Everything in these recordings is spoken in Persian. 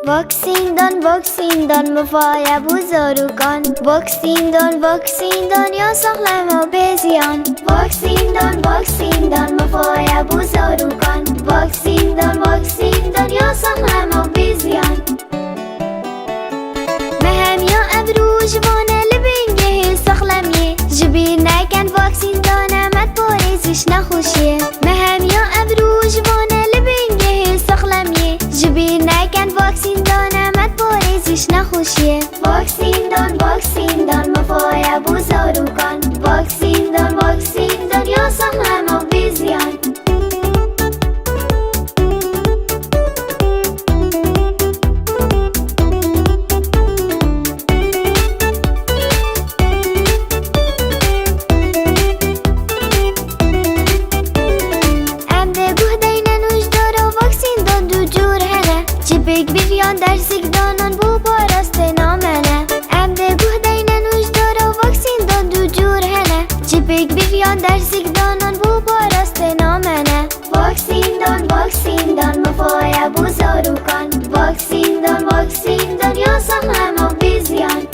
واکسین دان مفای بزرگان، واکسین دان یا سالم و بزیان. واکسین دان مفای بزرگان، واکسین دان یا سالم و بزیان. مهم یا ابروج وانه لبنگه سخلمیه، جبیر نکن واکسین دانمت باریزش نخوشیه. مهم یا ابروج وانه لبنگه سخلمیه، جبیر نکن واکسین دانمت باریزش نخوشیه. واکسین دان مفای بزرگان، واکسین دان یا سالم و بزیان. درسیک دانان بو پاراست نامنه، ام ده گوه دین نوش دارا واکسین دان دو جور هنه. جبک بیان درسیک دانان بو پاراست نامنه. واکسین دان مفای بزرگان، واکسین دان یا سالم و بزیان.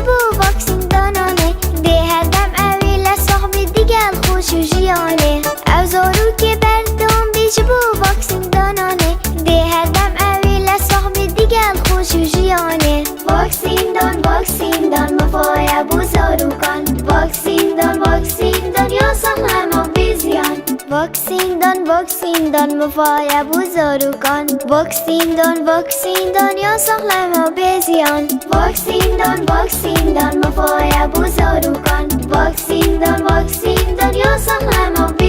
بو واکسین دانانه ده هر دم اویل صاحب دیگل خوش و جیانه. اوزارو که بردم بیش بو واکسین دانانه ده هر دم اویل صاحب دیگل خوش و جیانه. واکسین دان مفای بزرگان، واکسین دان یا سالم و بزیان. واکسین دان مفای بزرگان، واکسین دان یا سالم و بزیان. واکسین دان مفای بزرگان، واکسین دان یا سالم و بزیان.